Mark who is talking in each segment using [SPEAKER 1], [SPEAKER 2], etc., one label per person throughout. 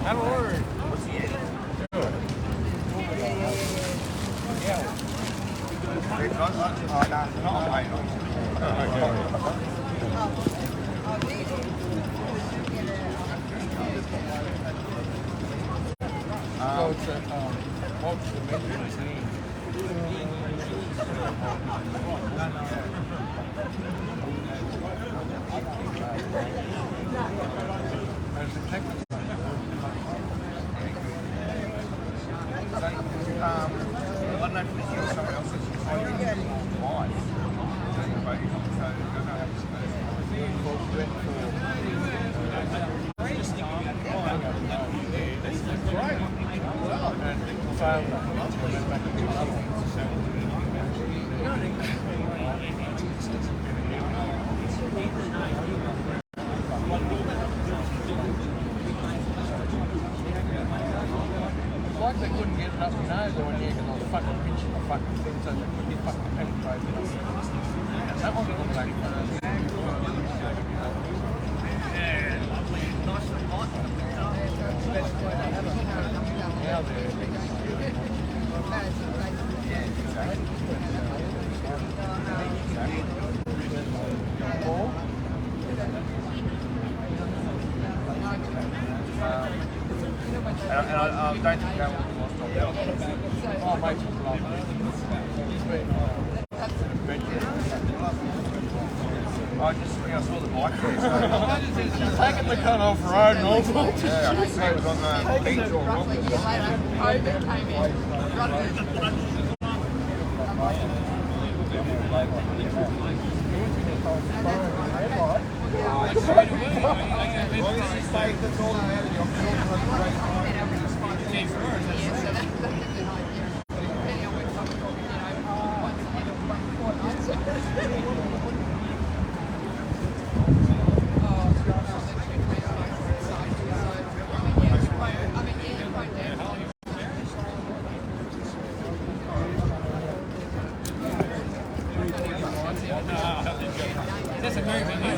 [SPEAKER 1] Have a word. What's the measurement name? Like they couldn't get it up your nose or when you can fucking pinching the fucking thing so they couldn't be fucking penetrated. That one looked like now and I don't think that will be lost on that. Oh, mate, I saw the bike there. So. Taking the cut off road and all sorts. Yeah, I could see it was on the beach or
[SPEAKER 2] roughly a year later, COVID came in.
[SPEAKER 1] That's a very big deal.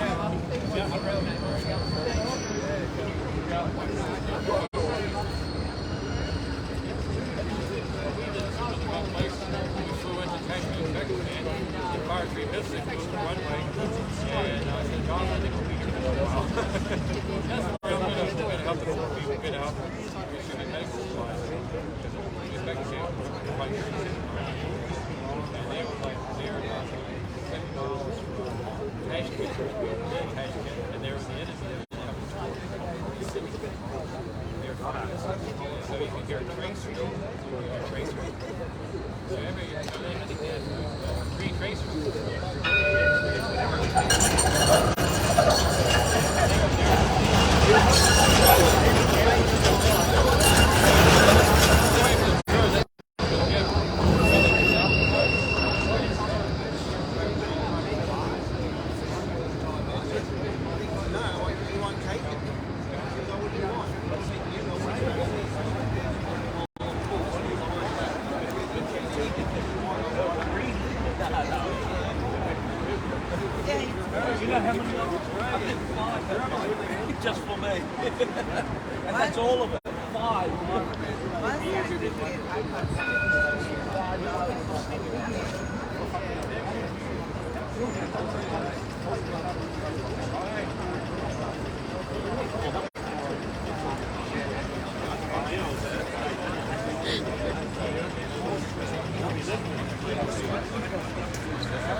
[SPEAKER 3] Just for me. And that's all of it. 5.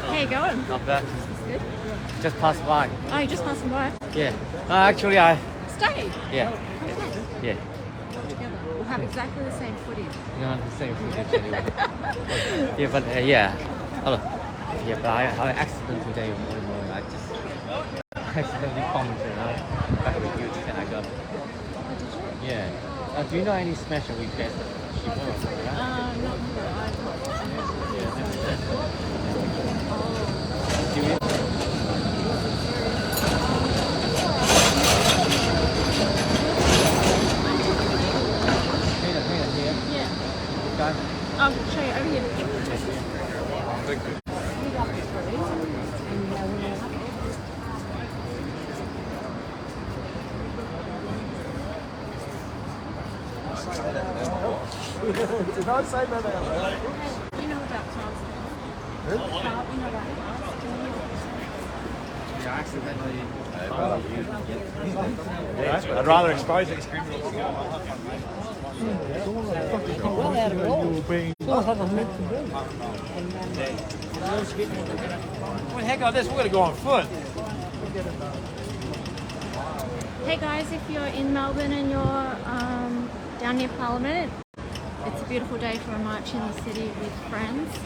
[SPEAKER 2] How you going?
[SPEAKER 4] Not bad.
[SPEAKER 2] Good.
[SPEAKER 4] Just passed by.
[SPEAKER 2] Oh, you just passing by?
[SPEAKER 4] Yeah. Actually, I.
[SPEAKER 2] Stay.
[SPEAKER 4] Yeah. Yeah.
[SPEAKER 2] Together. We'll have exactly the same footage.
[SPEAKER 4] Not the same footage anyway. Yeah, but yeah. Hello. Yeah, but I accidentally today. I just accidentally commented back with you and I got.
[SPEAKER 2] Oh, did you?
[SPEAKER 4] Yeah. Do you know any smash and we guessed?
[SPEAKER 2] Not sure. Yeah. I'll show you over here.
[SPEAKER 3] Did I say that out loud?
[SPEAKER 2] You know about cars. You know about cars.
[SPEAKER 1] I'd rather expose these criminals. Well, heck on this, we're going to go on foot.
[SPEAKER 2] Hey guys, if you're in Melbourne and you're down near Parliament, it's a beautiful day for a march in the city with friends.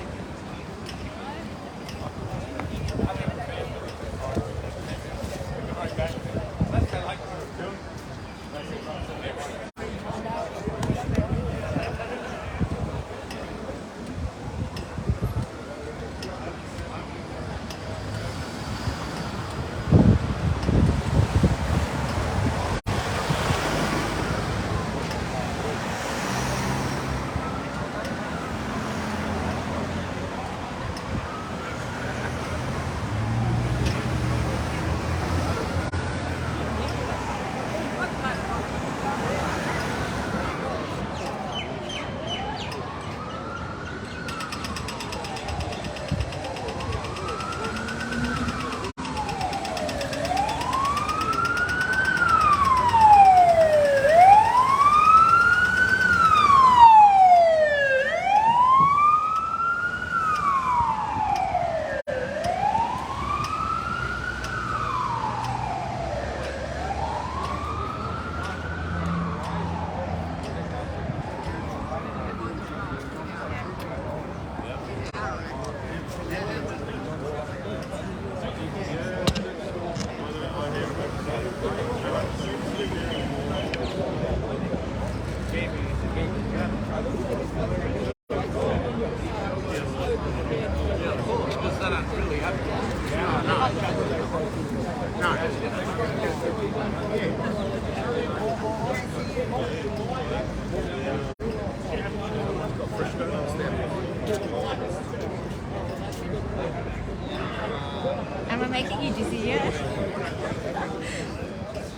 [SPEAKER 2] Am I making you dizzy yet?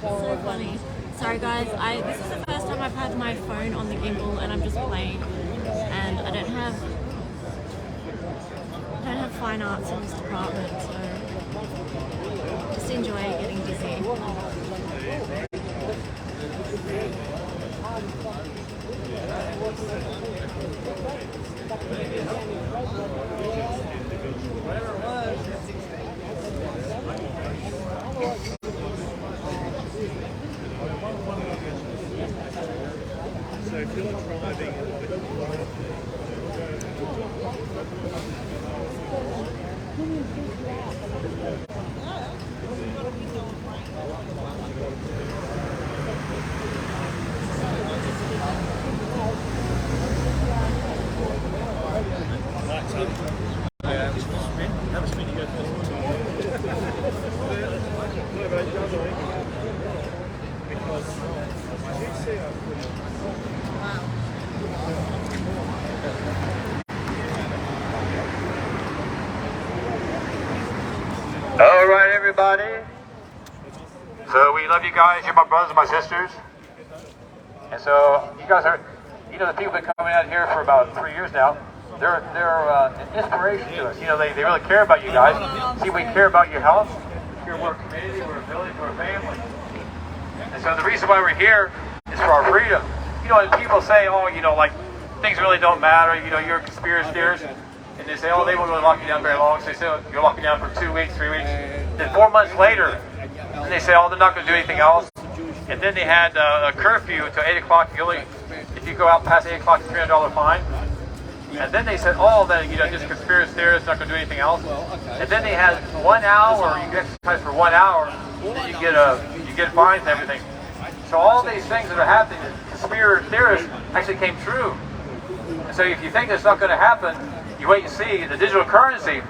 [SPEAKER 2] So funny. Sorry guys, this is the first time I've had my phone on the gimbal and I'm just playing, and I don't have fine arts in this department, so just enjoy getting dizzy.
[SPEAKER 3] So if you're driving,
[SPEAKER 1] All right, everybody. So we love you guys. You're my brothers and my sisters. And so you guys are, you know, the people have been coming out here for about 3 years now. They're an inspiration to us. You know, they really care about you guys. See, we care about your health. We're a community, we're a village, we're a family. And so the reason why we're here is for our freedom. You know, and people say, oh, you know, like, things really don't matter. You know, you're a conspiracy theorist. And they say, oh, they won't really lock you down very long. So they say, oh, you're locking down for 2 weeks, 3 weeks. Then 4 months later, and they say, oh, they're not going to do anything else. And then they had a curfew until 8 o'clock. If you go out past 8 o'clock, it's a $300 fine. And then they said, oh, then, you know, just conspiracy theorists, not going to do anything else. And then they had 1 hour, you can exercise for 1 hour, and you get fines and everything. So all these things that are happening, conspiracy theorists actually came true. And so if you think that's not going to happen, you wait and see. The digital currency,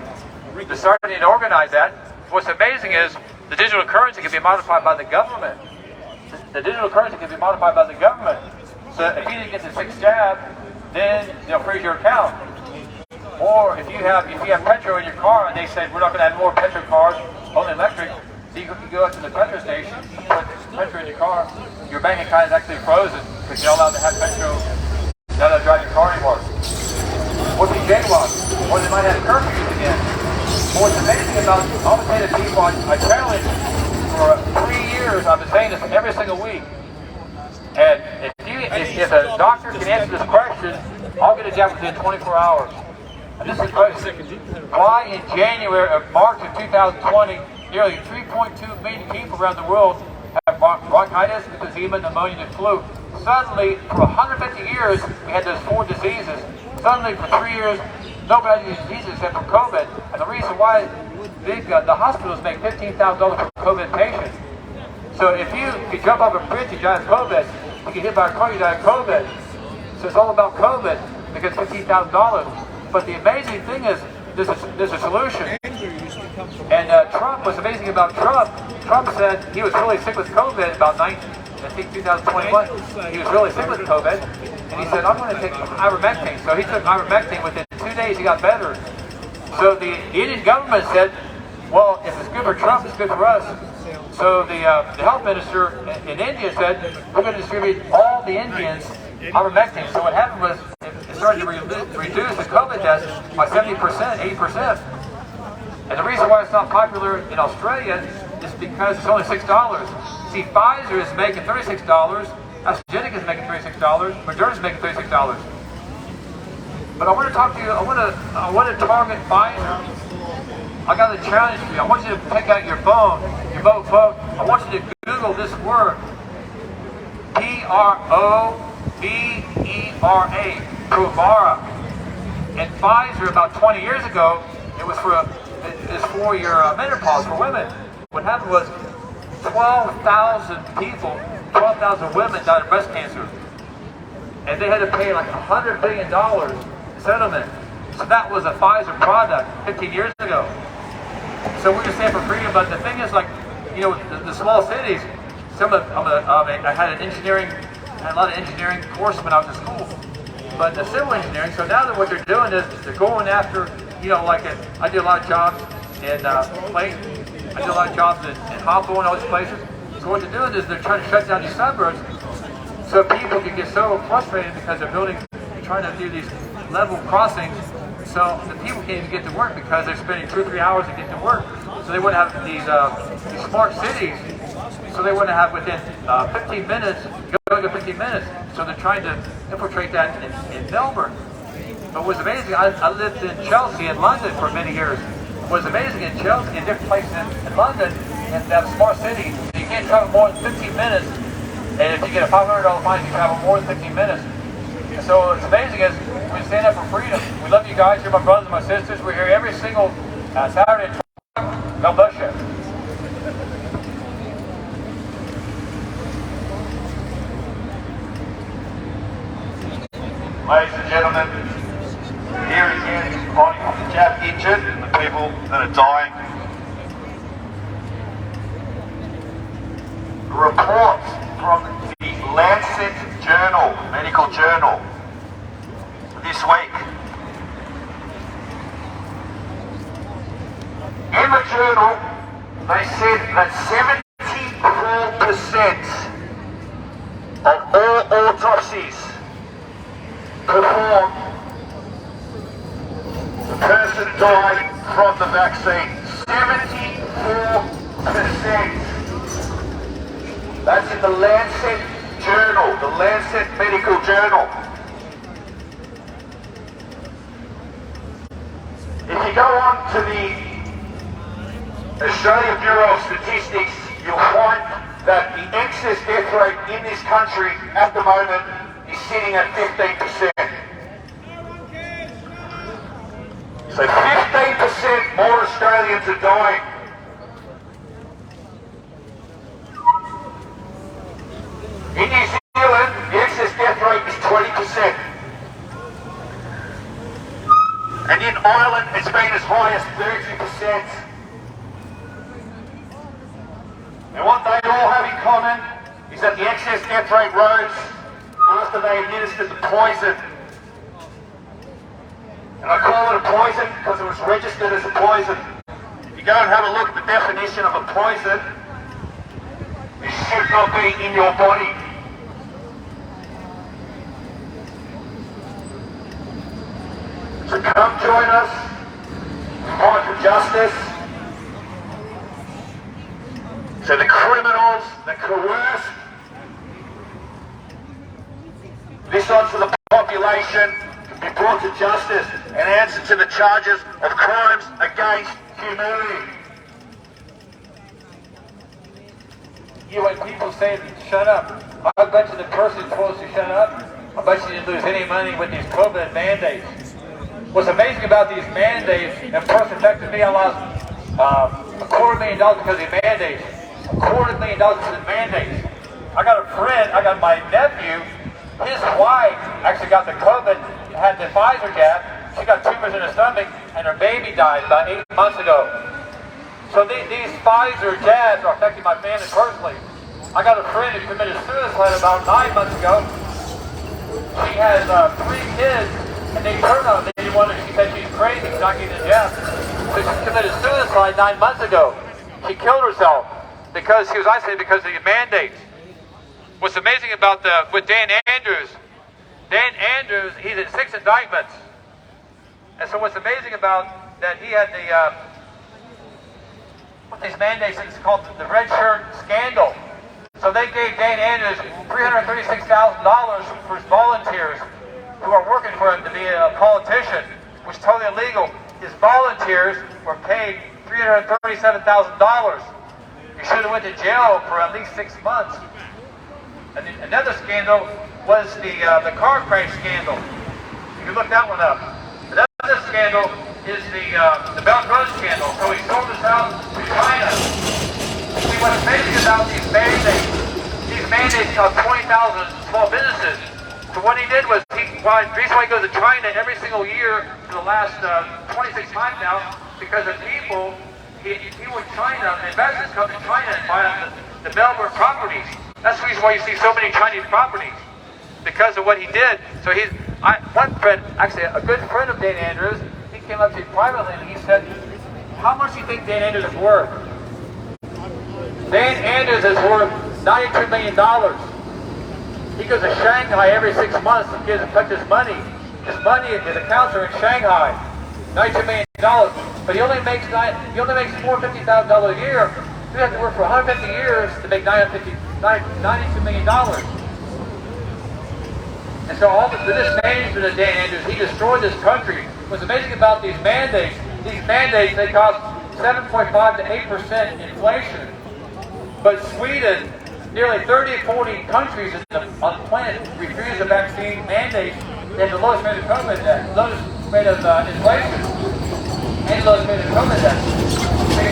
[SPEAKER 1] they're starting to organize that. What's amazing is the digital currency can be modified by the government. The digital currency can be modified by the government. So if you didn't get the 6th jab, then they'll freeze your account. Or if you have petrol in your car and they said we're not going to have more petrol cars, only electric, so you go up to the petrol station, you put petrol in your car, your bank account is actually frozen because you're not allowed to have petrol, you're not allowed to drive your car anymore. Or if you jaywalk, or they might have curfews again. But what's amazing about all the data people I challenge for 3 years, I've been saying this every single week. And if a doctor can answer this question, I'll get a jab within 24 hours. And this is the question. Why in March of 2020, nearly 3.2 million people around the world have bronchitis, emphysema, pneumonia, and flu. Suddenly, for 150 years, we had those 4 diseases. Suddenly, for 3 years, nobody had these diseases except for COVID. And the reason why the hospitals make $15,000 per COVID patient. So if you jump off a bridge, you die of COVID. You get hit by a car, you die of COVID. So it's all about COVID because $15,000. But the amazing thing is, there's a solution. And Trump, what's amazing about Trump, Trump said he was really sick with COVID about 2021. He was really sick with COVID. And he said, I'm going to take ivermectin. So he took ivermectin. Within 2 days, he got better. So the Indian government said, well, if it's good for Trump, it's good for us. So the health minister in India said, we're going to distribute all the Indians ivermectin. So what happened was, it started to reduce the COVID deaths by 70%, 80%. And the reason why it's not popular in Australia is because it's only $6. See, Pfizer is making $36, AstraZeneca is making $36, Moderna is making $36. But I want to talk to you, I want to target Pfizer. I got a challenge for you. I want you to take out your phone, your vote. I want you to Google this word. Provera. Provera. And Pfizer, about 20 years ago, it was for your menopause for women. What happened was 12,000 women died of breast cancer. And they had to pay like $100 billion settlement. So that was a Pfizer product 15 years ago. So we're just saying for freedom, but the thing is, like, you know, the small cities, I had a lot of engineering courses when I was in school, but the civil engineering, so now that what they're doing is they're going after, you know, like I do a lot of jobs in Clayton, I do a lot of jobs in Hoppo and all these places. So what they're doing is they're trying to shut down these suburbs so people can get so frustrated because they're trying to do these level crossings. So the people can't even get to work because they're spending 2 or 3 hours to get to work. So they want to have these smart cities. So they want to have within 15 minutes, go to 15 minutes. So they're trying to infiltrate that in Melbourne. But what's amazing, I lived in Chelsea in London for many years. What's amazing in Chelsea, in different places in London, and they have smart cities, you can't travel more than 15 minutes. And if you get a $500 fine, you travel more than 15 minutes. And so what's amazing is we stand up for freedom. We love you guys. You're my brothers and my sisters. We're here every single Saturday at 12. God bless you.
[SPEAKER 5] Ladies and gentlemen, here again, fighting for the jab injured and the people that are dying. A report from the Lancet Journal, medical journal, this week. In the journal, they said that 74% of all autopsies performed, the person died from the vaccine. 74%. That's in the Lancet Journal, the Lancet Medical Journal. If you go on to the Australian Bureau of Statistics, you'll find that the excess death rate in this country at the moment is sitting at 15%. So 15% more Australians are dying. In New Zealand, the excess death rate is 20%. Ireland, it's been as high as 30%. And what they all have in common is that the excess death rate rose after they administered the poison. And I call it a poison because it was registered as a poison. If you go and have a look at the definition of a poison, it should not be in your body. So come join us, fight for justice. So the criminals that coerce this onto the population can be brought to justice and answer to the charges of crimes against humanity.
[SPEAKER 1] When people say, shut up, I bet you the person supposed to shut up, I bet you didn't lose any money with these COVID mandates. What's amazing about these mandates, and personally affected me, I lost $250,000 because of the mandates. $250,000 because of the mandates. I got a friend, I got my nephew, his wife actually got the COVID, had the Pfizer jab, she got tumors in her stomach, and her baby died about 8 months ago. So these Pfizer jabs are affecting my family personally. I got a friend who committed suicide about 9 months ago. She has 3 kids, and they turned on her. They wanted, she said she's crazy, she's not getting the jab. So she committed suicide 9 months ago. She killed herself because she was isolated because of the mandates. What's amazing about with Dan Andrews, he's in 6 indictments. And so what's amazing about that, he had these mandates, it's called the red shirt scandal. So they gave Dan Andrews $336,000 for his volunteers who are working for him to be a politician, which is totally illegal. His volunteers were paid $337,000. He should have went to jail for at least 6 months. And another scandal was the car crash scandal. You can look that one up. Another scandal is the Belt Road scandal. So he sold his house to China. See, what's amazing about these mandates cost 20,000 small businesses. So what he did was, the reason why he goes to China every single year for the last 26 times now, because of people, he went to China, investors come to China and buy the Melbourne properties. That's the reason why you see so many Chinese properties, because of what he did. So one friend, actually a good friend of Dan Andrews, he came up to me privately and he said, how much do you think Dan Andrews is worth? Dan Andrews is worth $92 million. He goes to Shanghai every 6 months and gives his money. His accounts are in Shanghai. $92 million. But he only makes $450,000 a year. You have to work for 150 years to make $92 million. And so all this management of Dan Andrews, he destroyed this country. What's amazing about these mandates, they cost 7.5 to 8% inflation. But Sweden, nearly 30 or 40 countries on the planet refuse the vaccine mandate. They have the lowest rate of COVID, lowest rate of inflation, and lowest rate of COVID death.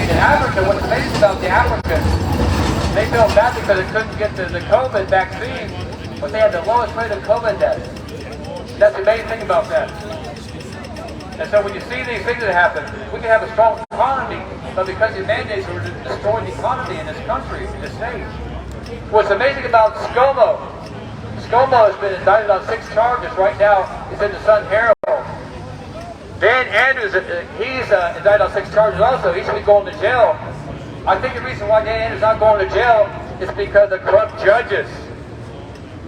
[SPEAKER 1] In Africa, what's amazing about the Africans, they feel bad because they couldn't get the COVID vaccine, but they had the lowest rate of COVID death. That's the amazing thing about that. And so when you see these things that happen, we can have a strong economy, but because the mandates are destroying the economy in this country, in this state. What's amazing about ScoMo has been indicted on 6 charges right now. It's in the Sun Herald. Dan Andrews, he's indicted on 6 charges also. He should be going to jail. I think the reason why Dan Andrews is not going to jail is because of corrupt judges.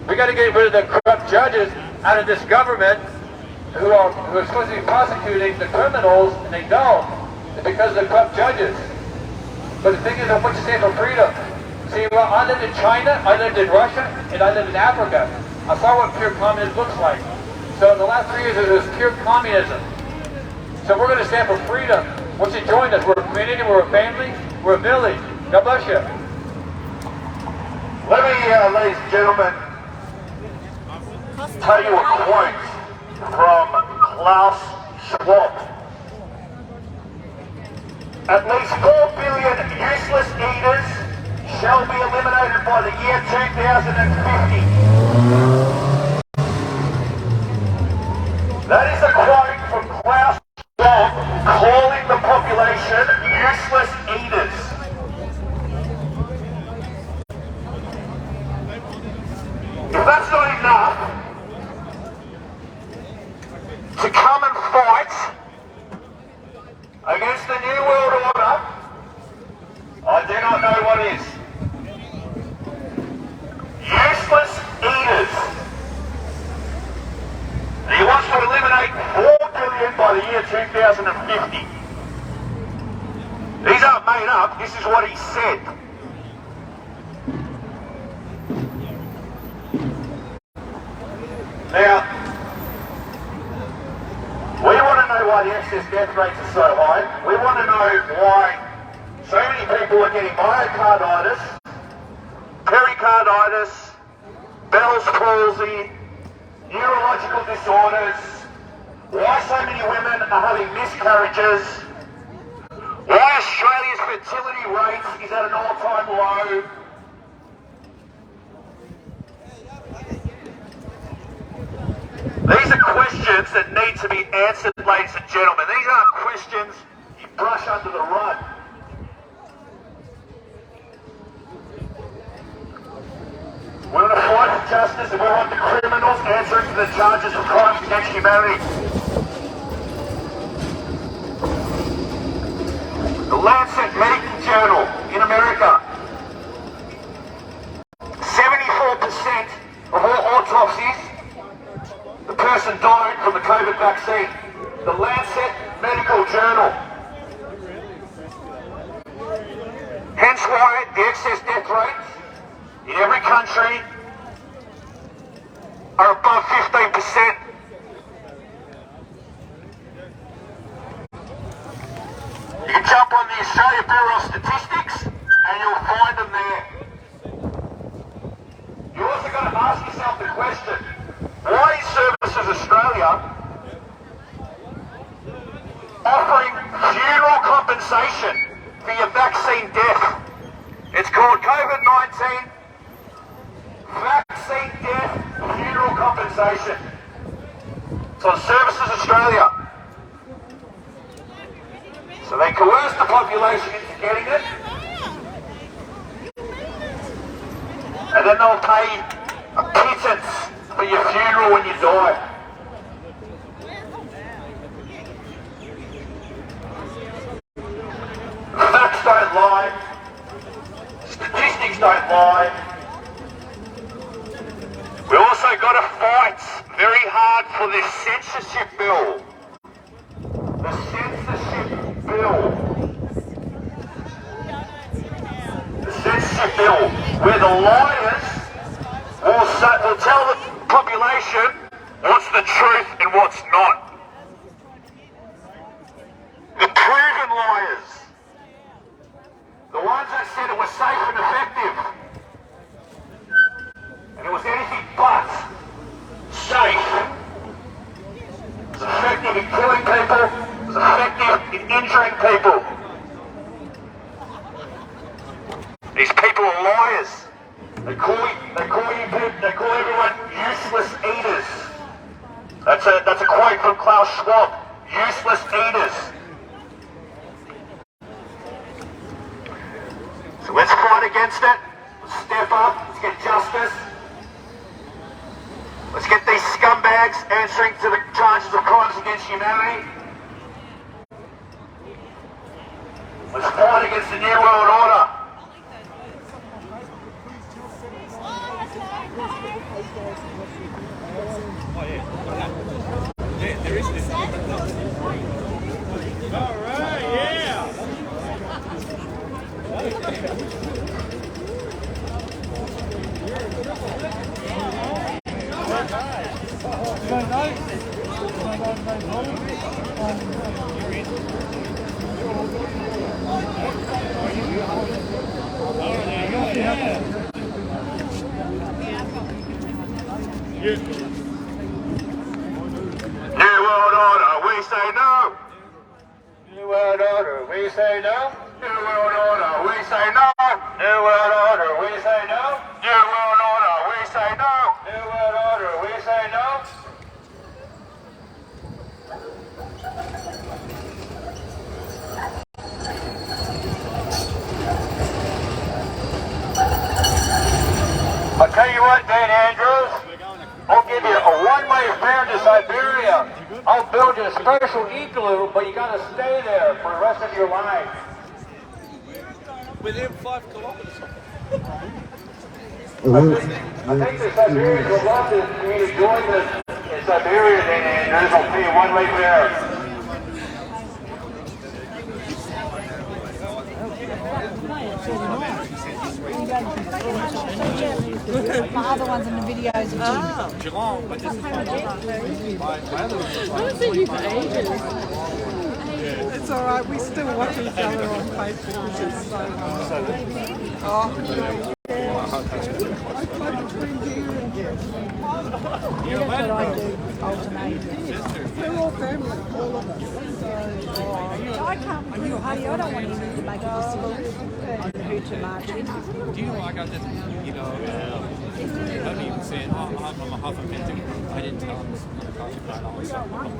[SPEAKER 1] We got to get rid of the corrupt judges out of this government who are supposed to be prosecuting the criminals, and they don't. It's because of the corrupt judges. But the thing is, what you stand for freedom. See, well, I lived in China, I lived in Russia, and I lived in Africa. I saw what pure communism looks like. So in the last 3 years, it was pure communism. So we're going to stand for freedom. Once you join us, we're a community, we're a family, we're a village. God bless you.
[SPEAKER 5] Let me, ladies and gentlemen, tell you a quote from Klaus Schwab. At least 4 billion useless eaters shall be eliminated by the year 2050. That is a quote from Klaus Schwab. that's not enough to come and fight against the New World Order, I do not know what is. Useless eaters. And he wants to eliminate 4 billion by the year 2050. These aren't made up, this is what he said. Now, we want to know why the excess death rates are so high. We want to know why so many people are getting myocarditis, pericarditis, Bell's palsy, neurological disorders, why so many women are having miscarriages, why Australia's fertility rate is at an all-time low. These are questions that need to be answered, ladies and gentlemen. These aren't questions you brush under the rug. We want to fight for justice and we want the criminals answering to the charges of crimes against humanity. The Lancet Medical Journal in America. 74% of all autopsies, the person died from the COVID vaccine. The Lancet Medical Journal. Hence why the excess death rates in every country are above 15%. You can jump on the Australia Bureau of Statistics and you'll find them there. You also got to ask yourself the question, why is Services Australia offering funeral compensation for your vaccine death? It's called COVID-19 Vaccine Death Funeral Compensation. It's on Services Australia. So they coerce the population into getting it, and then they'll pay a pittance for your funeral when you die. Facts don't lie. Statistics don't lie. We also got to fight very hard for this censorship bill. The censorship bill. The censorship bill, where the liars will tell the population what's the truth and what's not. The proven liars. The ones that said it was safe and effective. And it was anything but safe. It was effective in killing people. It was effective in injuring people. These people are liars. They call everyone useless eaters. That's a quote from Klaus Schwab. Useless eaters. So let's fight against it. Let's step up. Let's get justice. Let's get these scumbags answering to the charges of crimes against humanity. Let's fight against the New World Order.
[SPEAKER 3] Yeah, there is this. All right, yeah.
[SPEAKER 5] New World Order, we say no. New World Order, we say no. New World Order, we say no. New World Order, we say no. New World Order, we say no. New World Order, we say no. I tell you what, Dan Andrews,
[SPEAKER 1] Japan to Siberia. I'll build you a special igloo, but you got to stay there for the rest of your life.
[SPEAKER 3] Within 5 kilometers.
[SPEAKER 5] It works.
[SPEAKER 1] I think the Siberians would love for me to join us in Siberia, and there's only one lake there.
[SPEAKER 6] My other ones in the videos are
[SPEAKER 3] Geelong, but this is my other
[SPEAKER 7] It's all right. We still watch each other on Facebook, which is so nice. Oh, I play between here and here. That's what I do, alternate. We're all family, all of us. So,
[SPEAKER 6] I can't really, honey, I don't want anyone to make a decision on who to march in.
[SPEAKER 8] Do you know, like I just, you know, not even saying, oh, I'm a half authentic. I didn't tell him this was another coffee plant. I was like,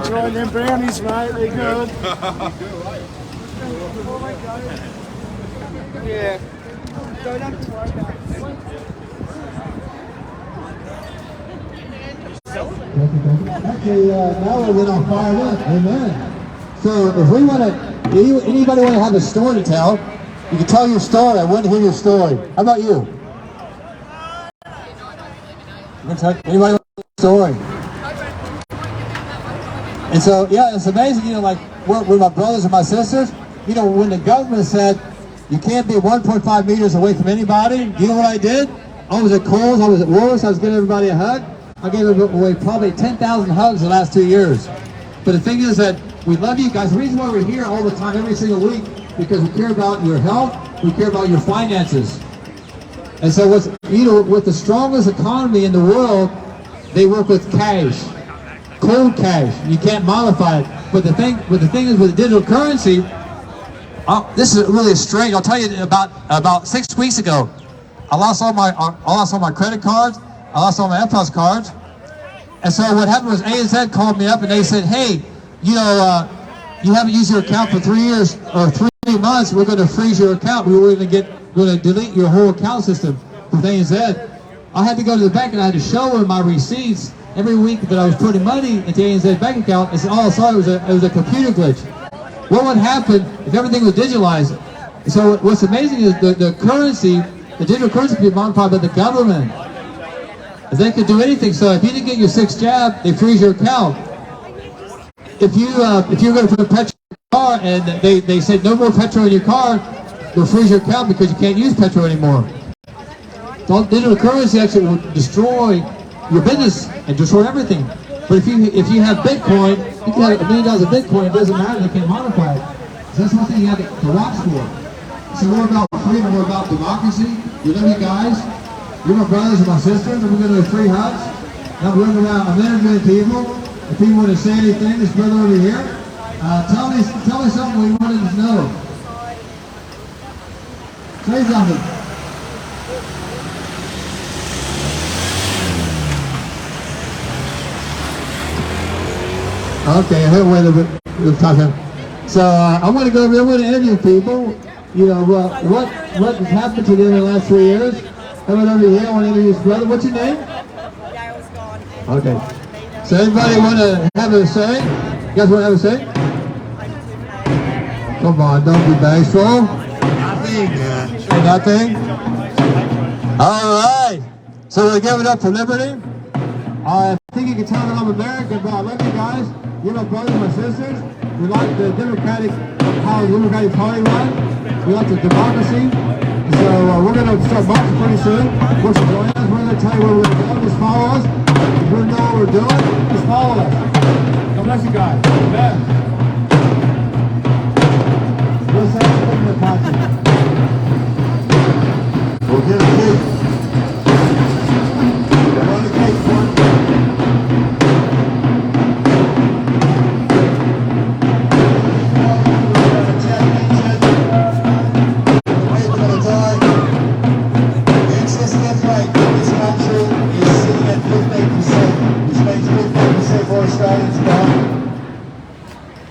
[SPEAKER 7] enjoying them brownies, mate. They're good. Yeah. Don't have to worry about it.
[SPEAKER 5] Actually, now we're getting all fired up. Amen. So if we want to, anybody want to have a story to tell, you can tell your story. I want to hear your story. How about you? Anybody want a story? And so, yeah, it's amazing, you know, like, with my brothers and my sisters, you know, when the government said you can't be 1.5 meters away from anybody, you know what I did? I was at Kohl's, I was at Woolworths, I was giving everybody a hug. I gave away probably 10,000 hugs the last 2 years. But the thing is that we love you guys. The reason why we're here all the time, every single week, because we care about your health, we care about your finances. And so what's, you know, with the strongest economy in the world, they work with cash, cold cash. You can't modify it. But the thing is with digital currency, this is really strange. I'll tell you about 6 weeks ago, I lost all my credit cards. I lost all my FPOS cards. And so what happened was ANZ called me up and they said, hey, you know, you haven't used your account for 3 years or 3 months. We're going to freeze your account. We were going to delete your whole account system with ANZ. I had to go to the bank and I had to show them my receipts every week that I was putting money into ANZ bank account. And all I saw it was a computer glitch. What would happen if everything was digitalized? So what's amazing is the currency, the digital currency can be modified by the government. They could do anything. So if you didn't get your 6th jab, they freeze your account. If you're going to put petrol in your car and they said no more petrol in your car, they'll freeze your account because you can't use petrol anymore. So digital currency actually will destroy your business and destroy everything. But if you have Bitcoin, you can have $1 million of Bitcoin. It doesn't matter. They can't modify it. So that's one thing you have to watch for. So we're about freedom. We're about democracy. We love you guys. You're my brothers and my sisters, and we're going to do free hugs. And I'm running around, I'm interviewing people. If people want to say anything, this brother over here, tell me something we wanted to know. Say something. Okay, I heard where the talking. So I'm going to go over there. I'm going to interview people. You know, what has happened to them in the last 3 years. Coming over here, I want to introduce his brother. What's your name? Okay. So everybody want to have a say? You guys want to have a say? Come on, don't be bashful. Nothing? All right. So we're giving up for liberty. I think you can tell that I'm American, but I love you guys. You're my brothers and my sisters. We like how the Democratic Party runs. We like the democracy. So we're going to start marching pretty soon. We're going to tell you where we're going to go. Just follow us. If you know what we're doing, just follow us. God bless you guys. Amen. We'll say something in the party. We'll get a cake. We're on the cake, one.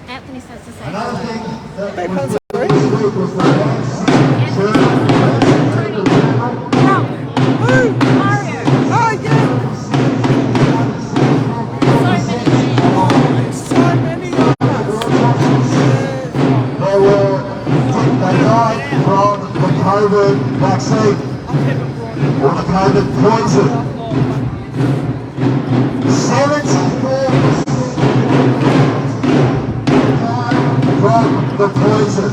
[SPEAKER 2] Anthony says to say
[SPEAKER 5] Another thing that
[SPEAKER 7] Because
[SPEAKER 5] was or the private poison. 74% from the poison.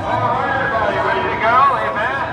[SPEAKER 5] Everybody ready to go? Amen.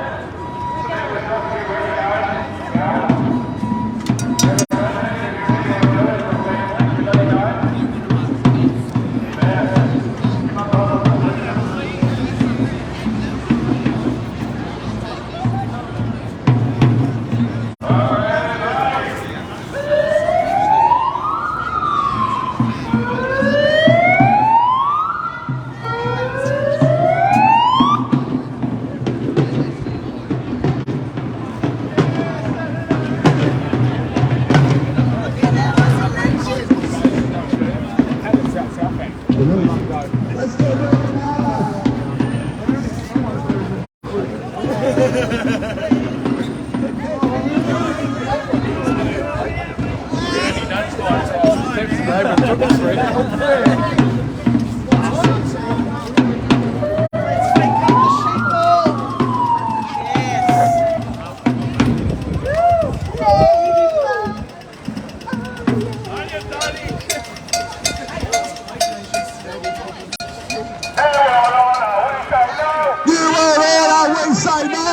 [SPEAKER 3] over and took us for it.
[SPEAKER 5] New World Order, we say no!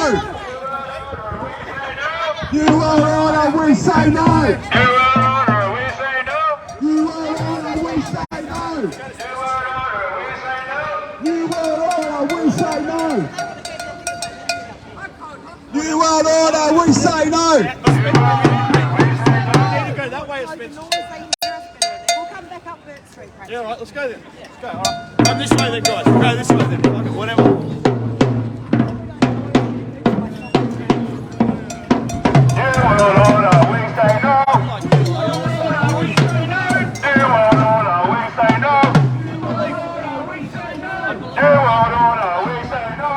[SPEAKER 1] New World Order, we say no!
[SPEAKER 5] New World Order, we say no!
[SPEAKER 1] New World Order, we say no!
[SPEAKER 5] New World Order, we say no! New World Order, we say no!
[SPEAKER 3] We need to go that way, Spencer.
[SPEAKER 6] We'll come back up Burt Street, right?
[SPEAKER 3] Yeah, all right, let's go then. Let's go, all right. Come this way then, guys. We'll go this way then. Okay, whatever.
[SPEAKER 1] New World Order, we say no! New World Order, we say no! New World Order, we say no! New World Order, we say no!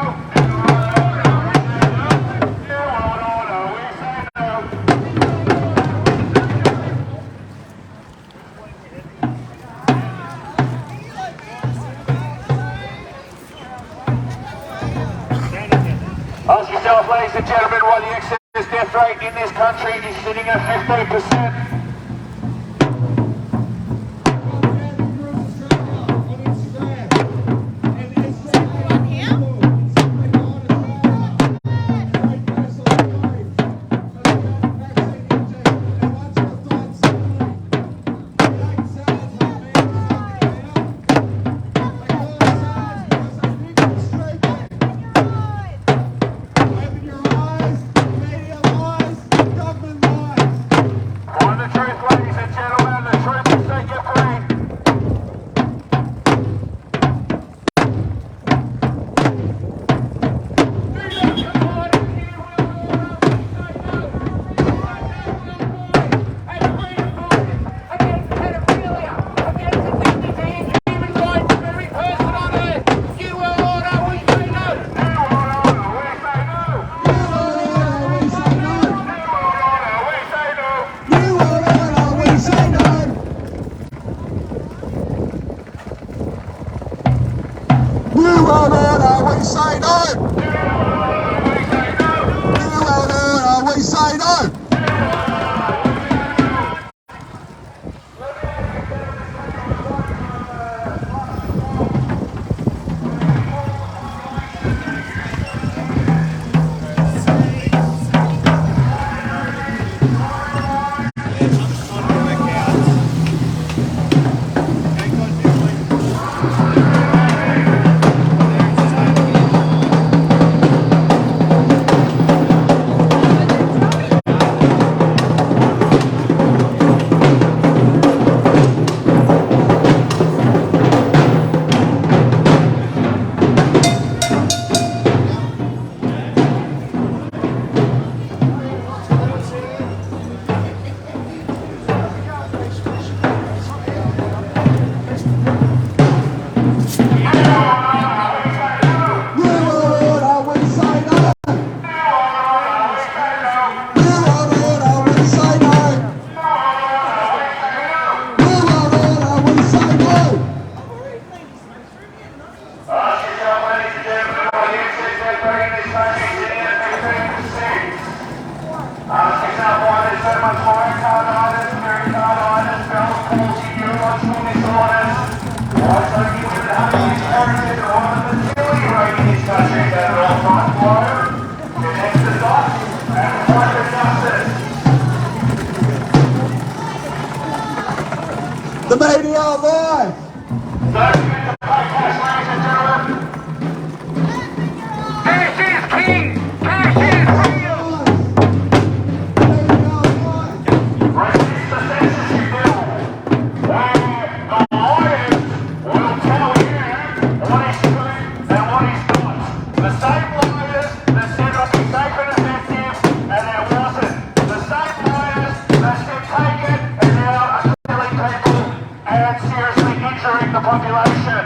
[SPEAKER 1] Ask yourself, ladies and gentlemen, why the excess death rate in this country is sitting at 15%.
[SPEAKER 5] The media are live!
[SPEAKER 1] Cash is king! Cash is real! Resist the censorship bill, where the lawyers will tell you what is true and what is not. The same lawyers that said it would be safe and effective, and it wasn't. The same lawyers that said take it, and now are killing people and seriously injuring the population.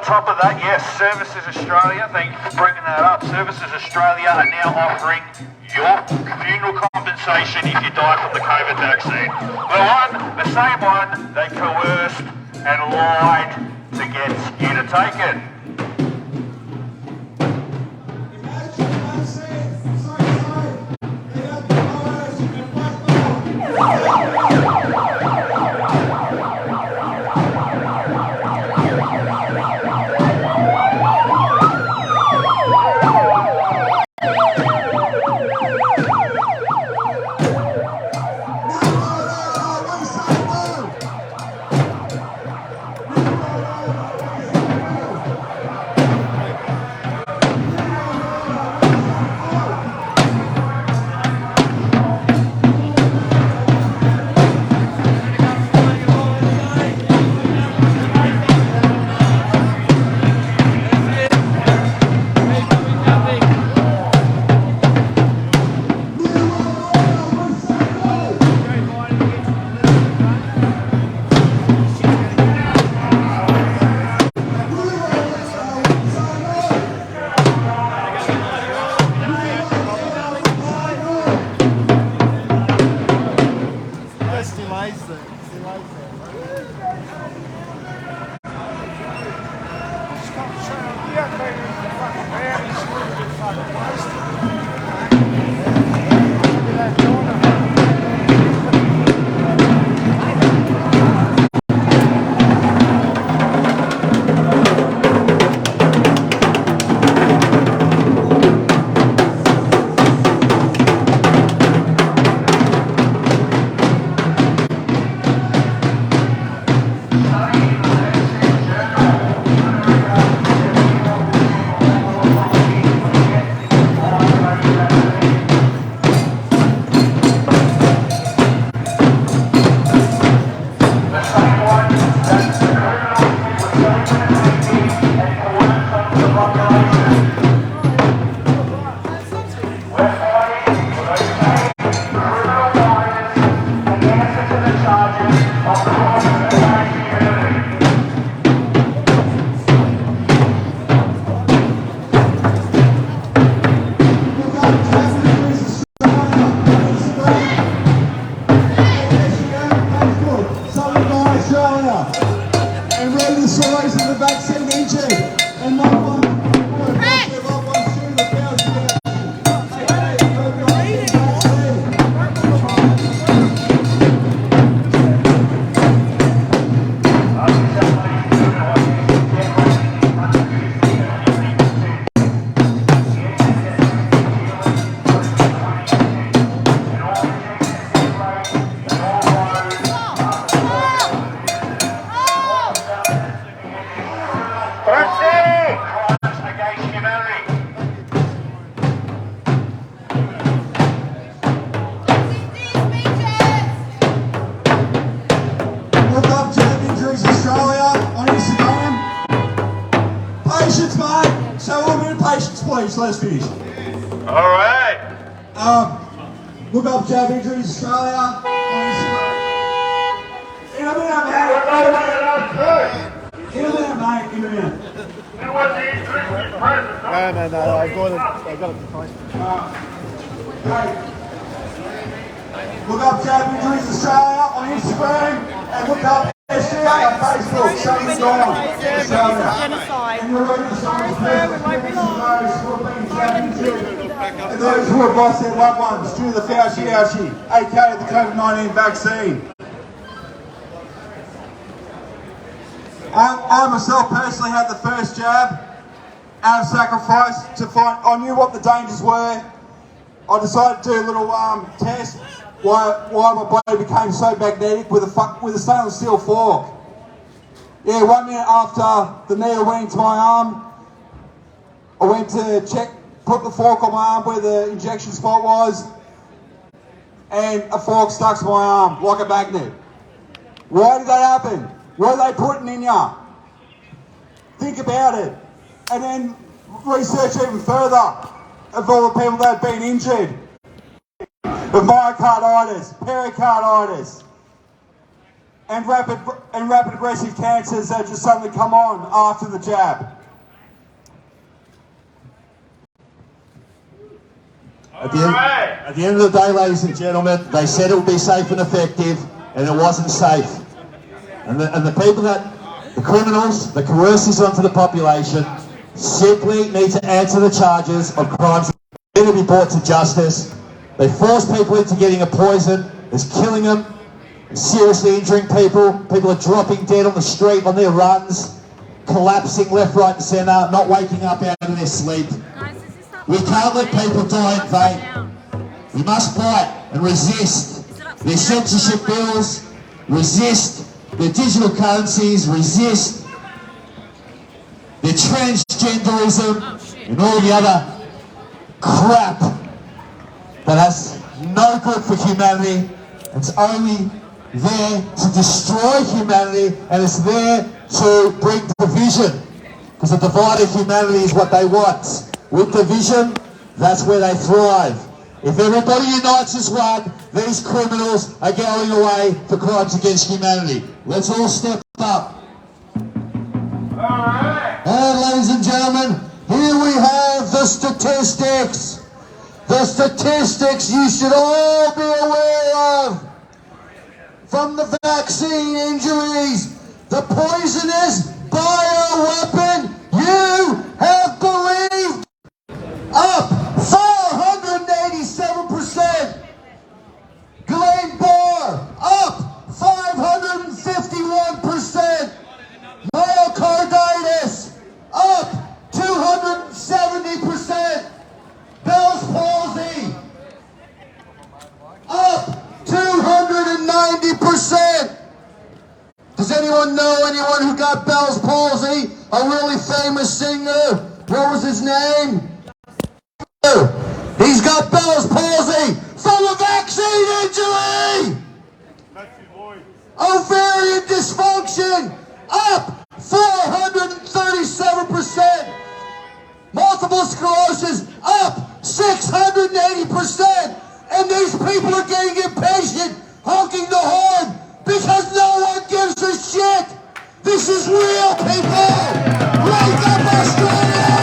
[SPEAKER 5] Top of that, yes, Services Australia, thank you for bringing that up. Services Australia are now offering your funeral compensation if you die from the COVID vaccine. The same one they coerced and lied to get you to take it.
[SPEAKER 9] Let's finish.
[SPEAKER 5] All right.
[SPEAKER 9] Look up Jab Injuries Australia on Instagram. In a minute, mate. In a minute.
[SPEAKER 5] Who was the interested person?
[SPEAKER 9] No, I got it twice. Look up Jab Injuries Australia on Instagram and look up Facebook, shut it down.
[SPEAKER 6] Genocide.
[SPEAKER 9] And you're ready to sign and those who have lost their loved ones due to the Fauci, aka the COVID-19 vaccine. I myself personally had the first jab out of sacrifice to find. I knew what the dangers were. I decided to do a little test why my body became so magnetic with a stainless steel fork. Yeah, 1 minute after the needle went into my arm, I went to put the fork on my arm where the injection spot was, and a fork stuck to my arm like a magnet. Why did that happen? What are they putting in ya? Think about it. And then research even further of all the people that have been injured. Of myocarditis, pericarditis, and rapid aggressive cancers that just suddenly come on after the jab.
[SPEAKER 5] At the end of the day, ladies and gentlemen, they said it would be safe and effective, and it wasn't safe. And the people the criminals, the coercers onto the population, simply need to answer the charges of crimes that need to be brought to justice. They force people into getting a poison, it's killing them, seriously injuring people. People are dropping dead on the street on their runs, collapsing left, right and centre, not waking up out of their sleep. We can't let people die in vain. We must fight and resist their censorship bills, resist their digital currencies, resist their transgenderism and all the other crap that has no good for humanity. It's only there to destroy humanity, and it's there to bring division, because a divided humanity is what they want. With division, that's where they thrive. If everybody unites as one, these criminals are going away for crimes against humanity. Let's all step up. And ladies and gentlemen, here we have the statistics. The statistics you should all be aware of. From the vaccine injuries, the poisonous bioweapon you have believed, up 487%. Ghislaine Barr, up 551%. Myocarditis, up 270%. Bell's palsy, up 290%. Does anyone know anyone who got Bell's palsy? A really famous singer. What was his name? He's got Bell's palsy from a vaccine injury. Ovarian dysfunction, up 437%. Multiple sclerosis, up 680%. And these people are getting impatient, honking the horn, because no one gives a shit. This is real, people. Wake up, Australia!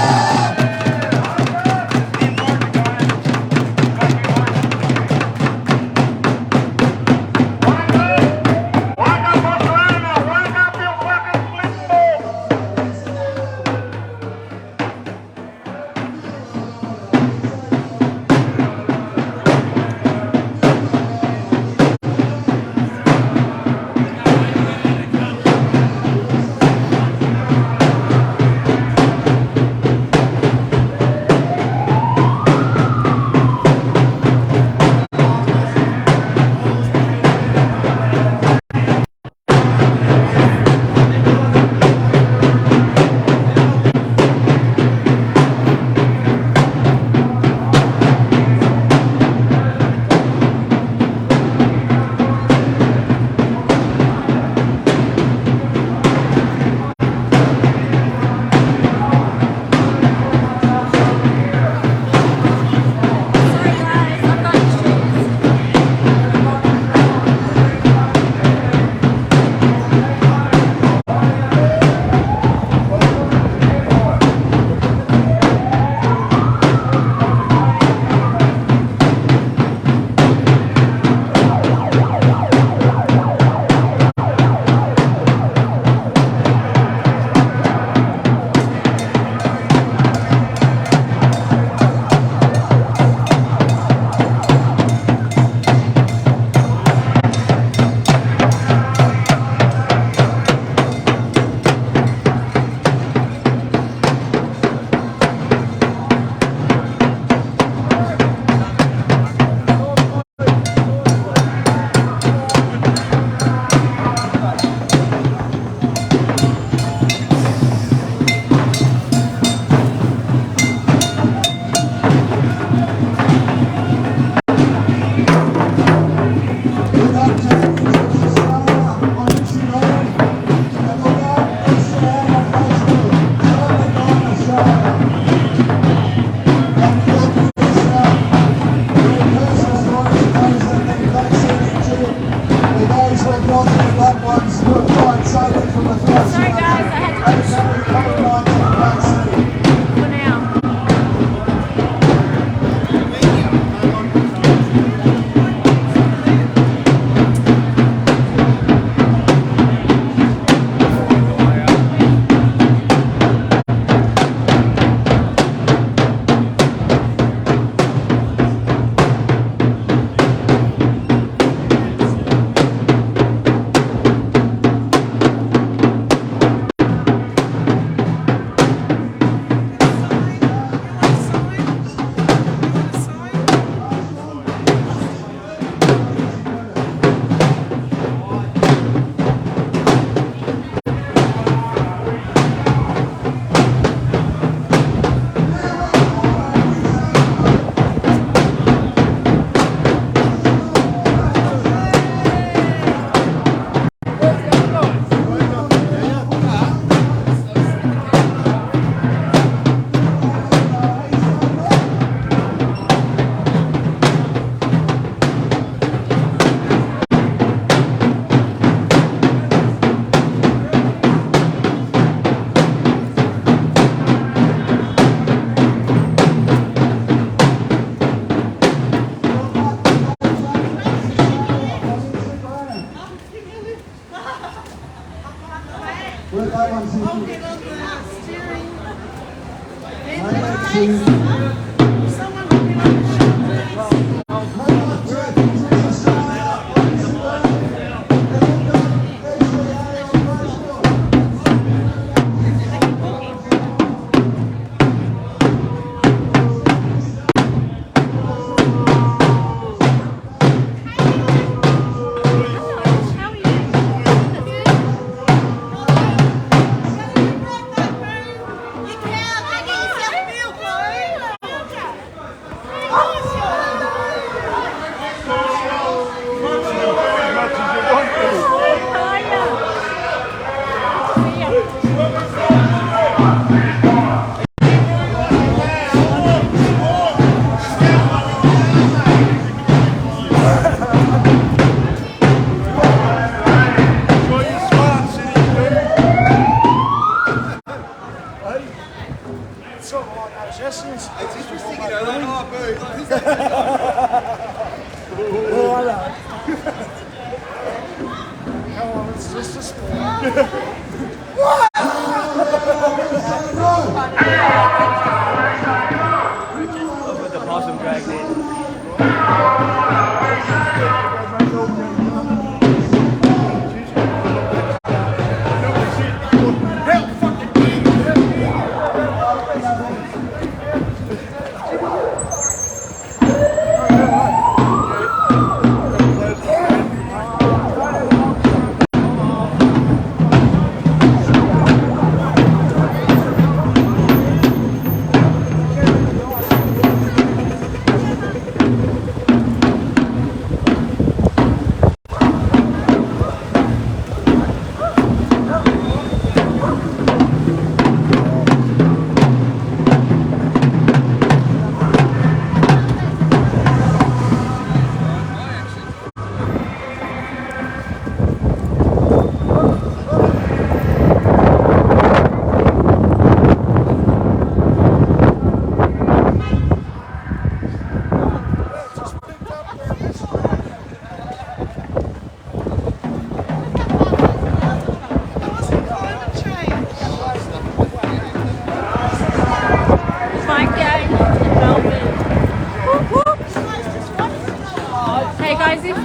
[SPEAKER 2] Hey guys, if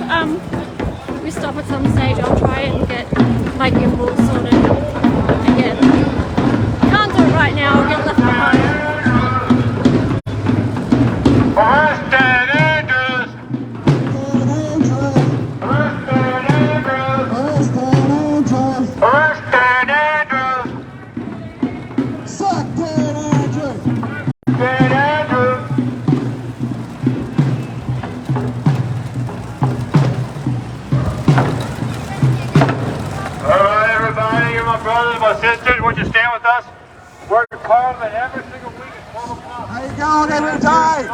[SPEAKER 2] we stop at some stage, I'll try and get my gimbal sorted again. Can't do it right now, I'll get left behind.
[SPEAKER 1] My sisters, would you stand with us? We're at Parliament every single week at 12 o'clock.
[SPEAKER 9] How you going every day?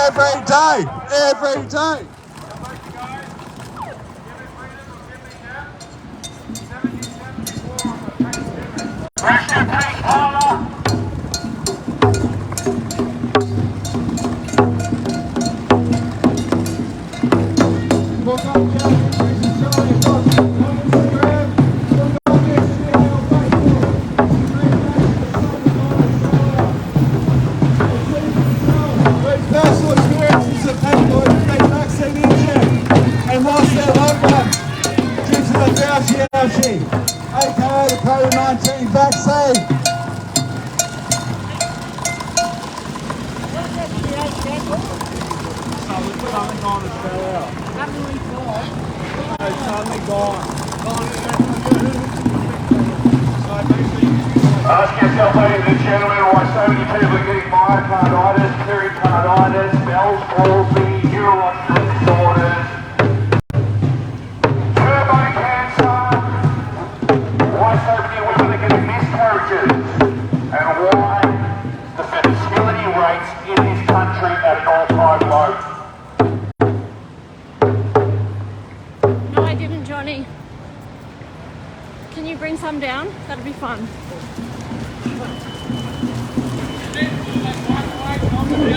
[SPEAKER 9] Every day. Every day.
[SPEAKER 1] Rest in peace, Paula.
[SPEAKER 9] aka the COVID-19 vaccine.
[SPEAKER 5] Ask yourself, ladies and gentlemen, why so many people are getting myocarditis, pericarditis, Bell's palsy, neurological disorders, turbo cancer, why so many women are getting miscarriages, and why the fertility rates in this country at an all-time low.
[SPEAKER 2] No, I didn't, Johnny. Can you bring some down? That'd be fun.
[SPEAKER 5] New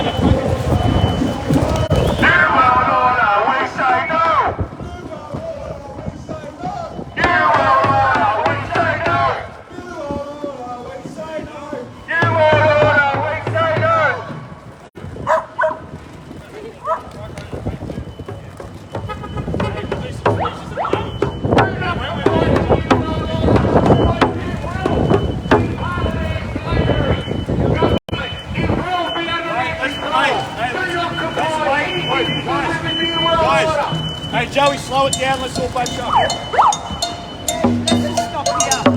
[SPEAKER 5] World Order, we
[SPEAKER 3] Joey, slow it down. Let's all bunch up.
[SPEAKER 6] Let's stop here.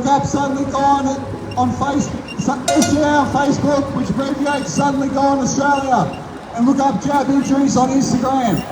[SPEAKER 9] Look up Suddenly Gone on Facebook, SGA on Facebook, which abbreviates Suddenly Gone Australia. And look up Jab Injuries on Instagram.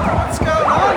[SPEAKER 7] What's going on?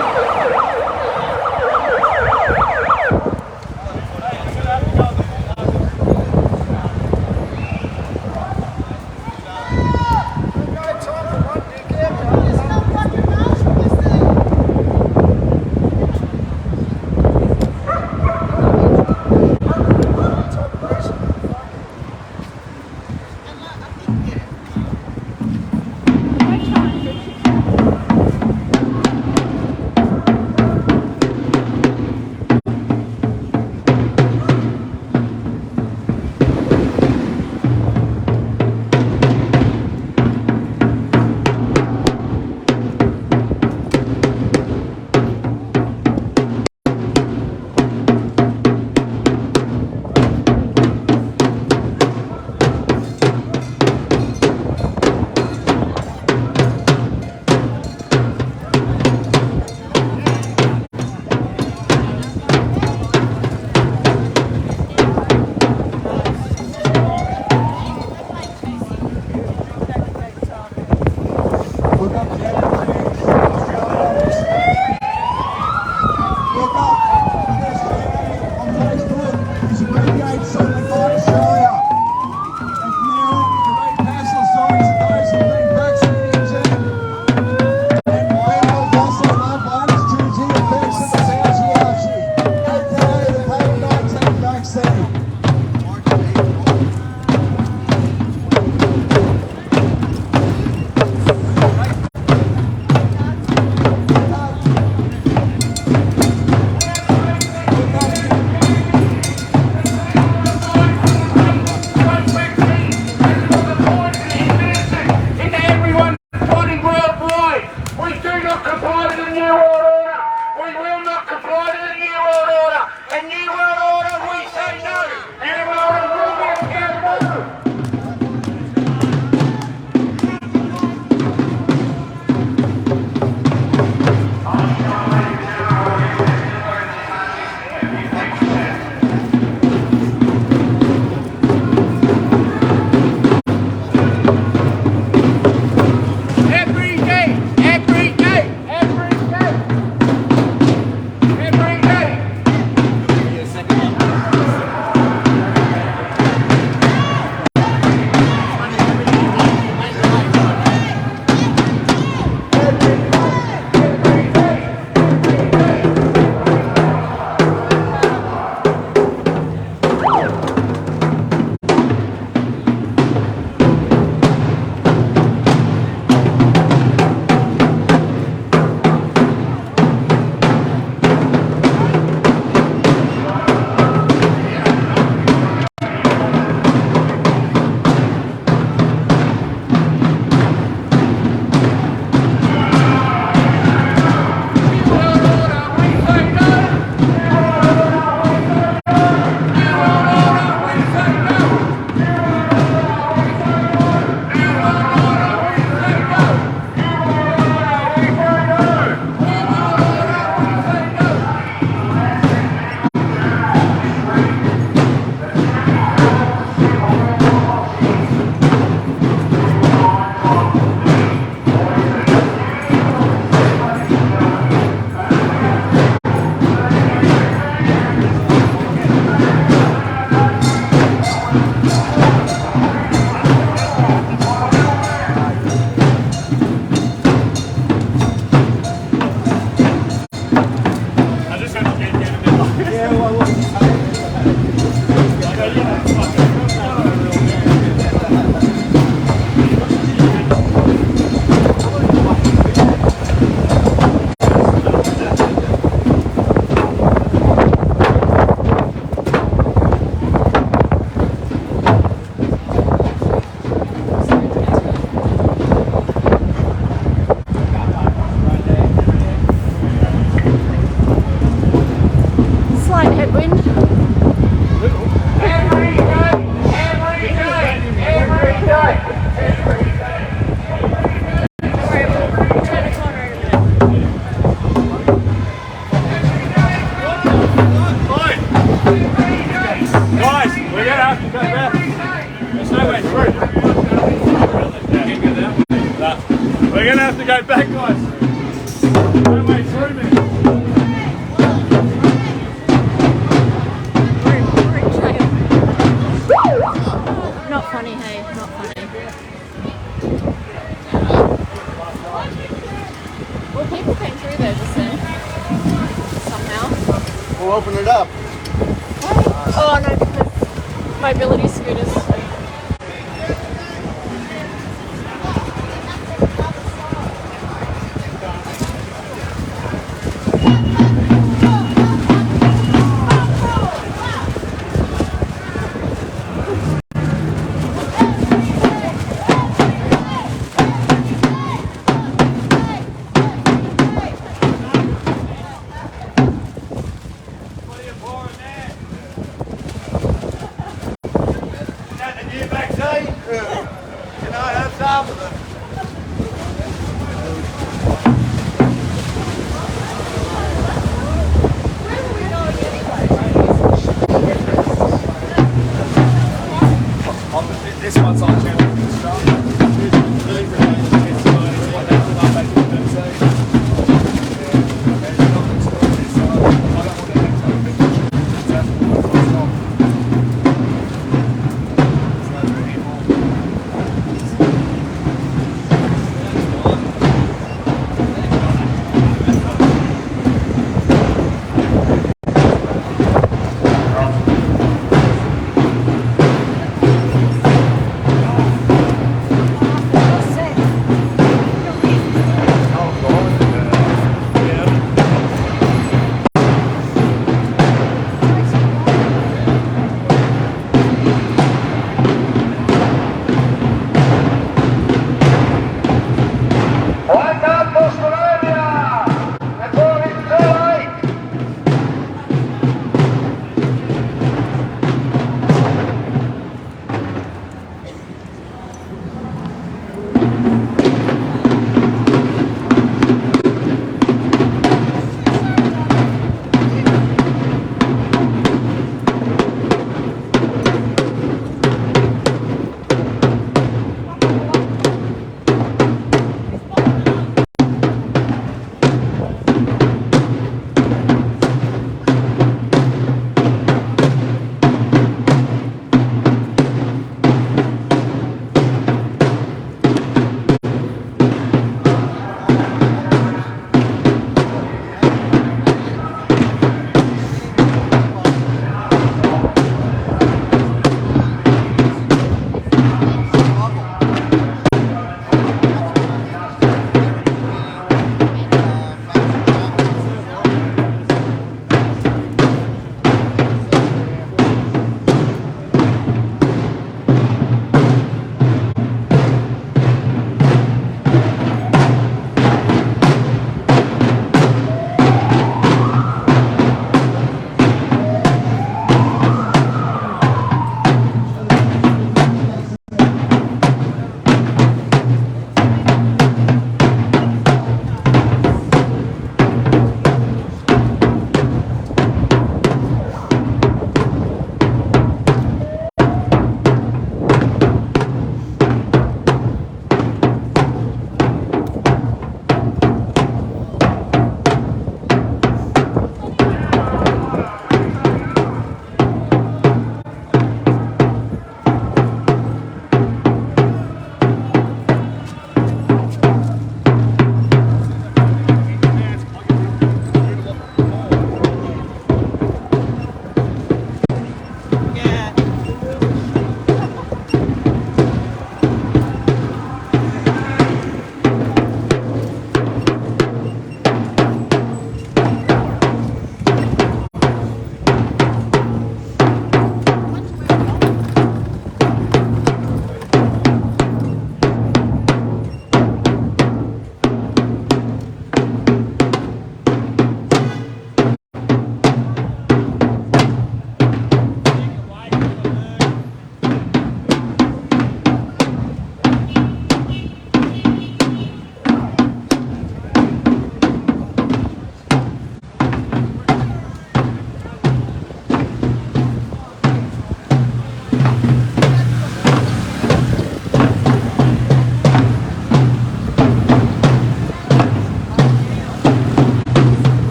[SPEAKER 1] gonna have to go back, guys. No way through me.
[SPEAKER 2] We're in jail. Not funny, hey, not funny. Well, people came through there just then. Somehow.
[SPEAKER 10] We'll open it up.
[SPEAKER 2] Oh no, because mobility scooters.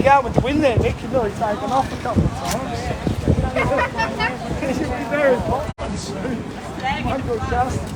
[SPEAKER 7] out with the wind there, Nick. You've nearly taken off a couple of times. It's very important soon. I'm good, Justin.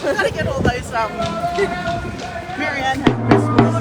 [SPEAKER 6] Gotta get all those Marianne had Christmas.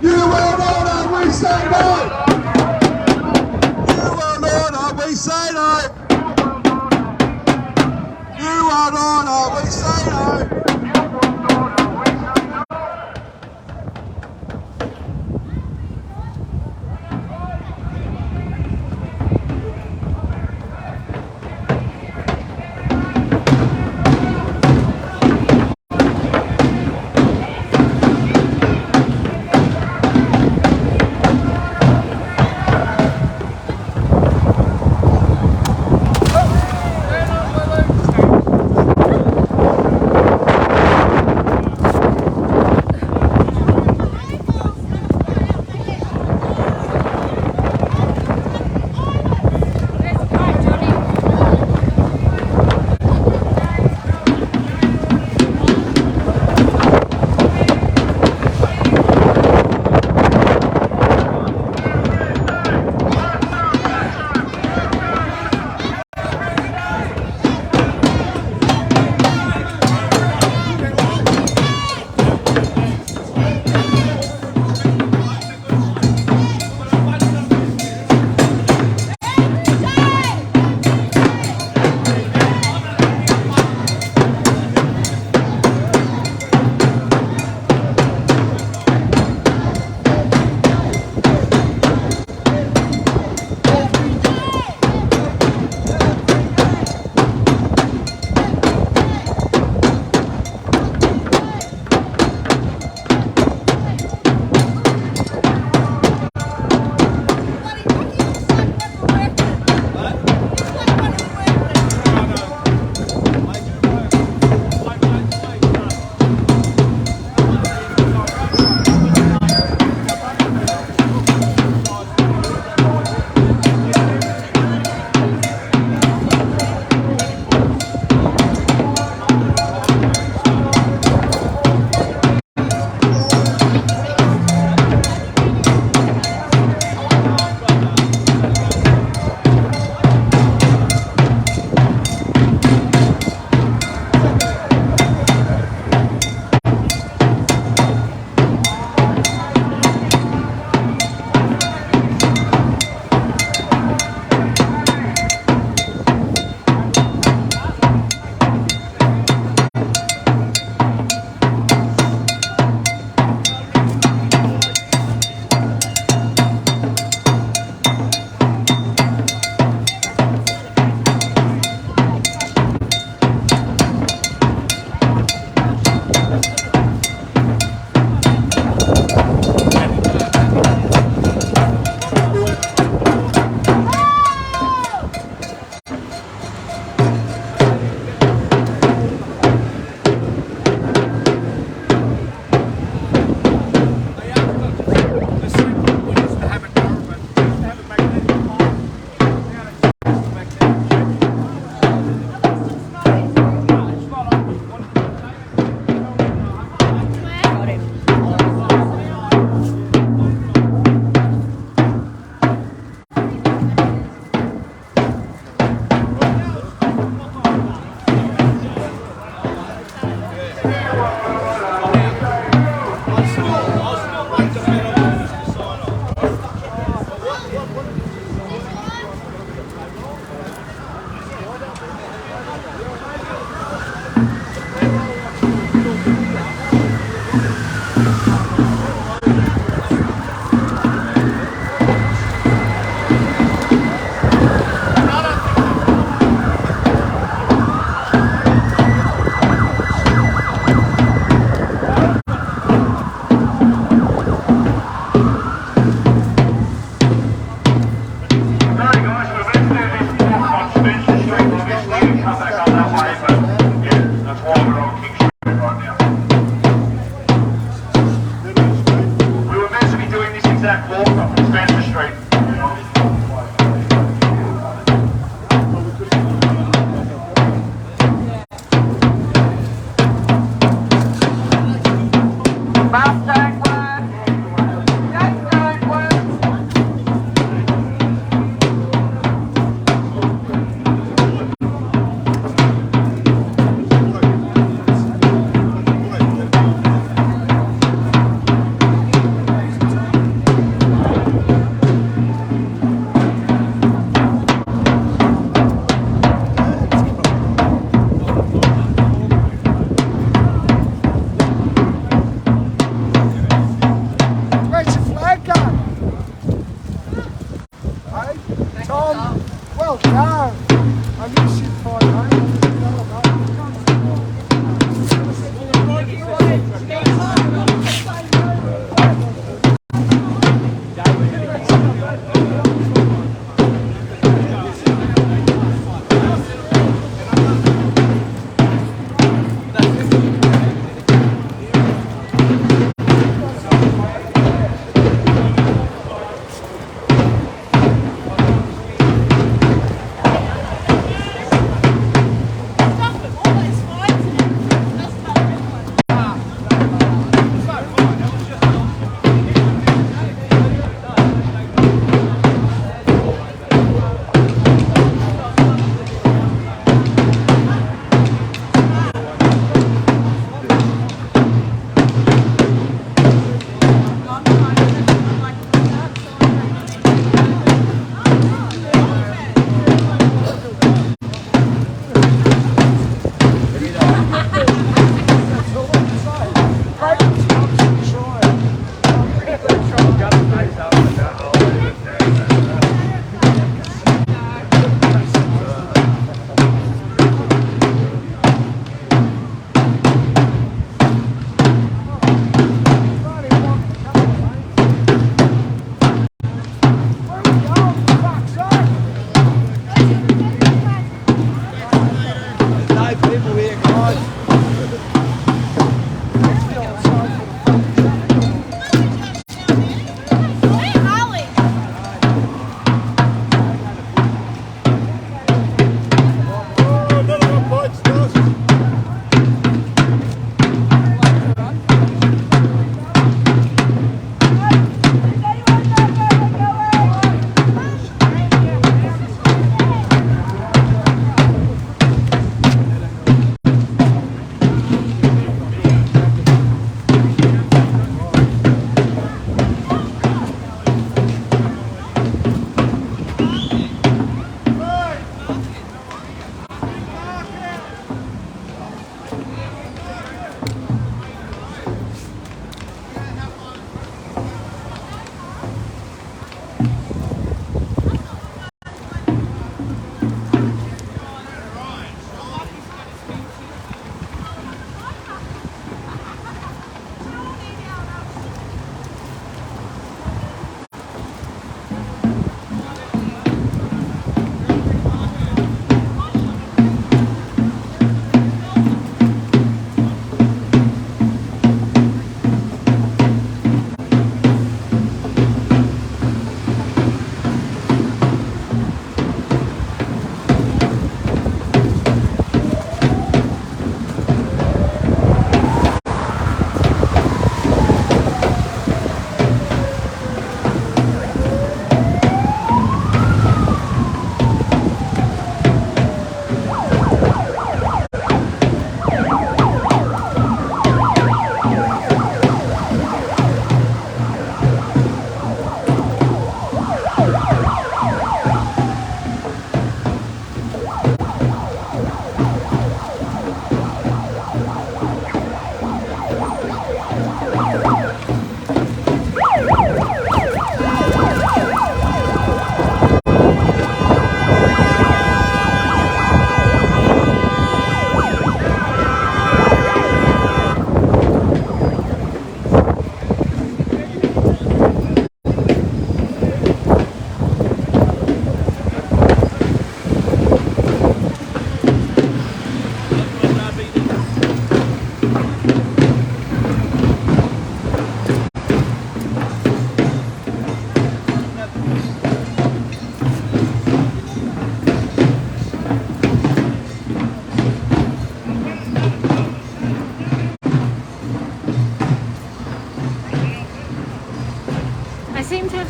[SPEAKER 9] New World Order, we say no!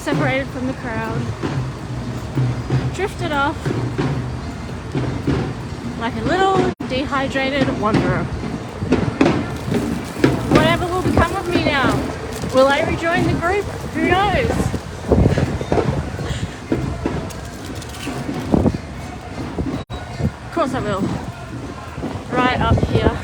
[SPEAKER 2] separated from the crowd, drifted off like a little dehydrated wanderer. Whatever will become of me now? Will I rejoin the group? Who knows? Of course I will. Right up here.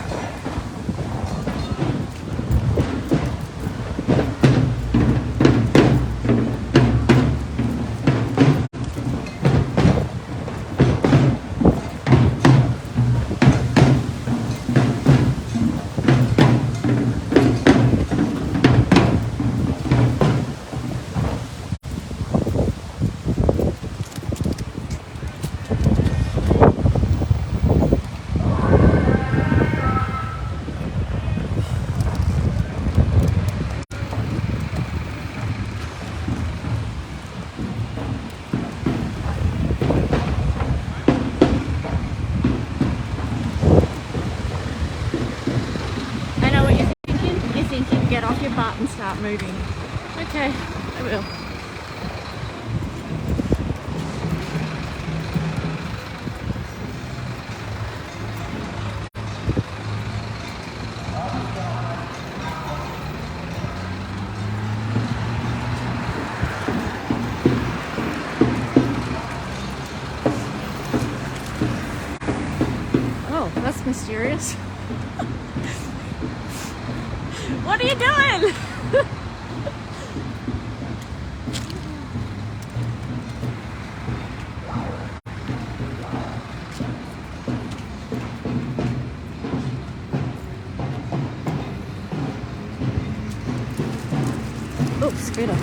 [SPEAKER 2] Get off your butt and start moving. Okay, I will. Oh, that's mysterious. What are you doing? Oops, scooter.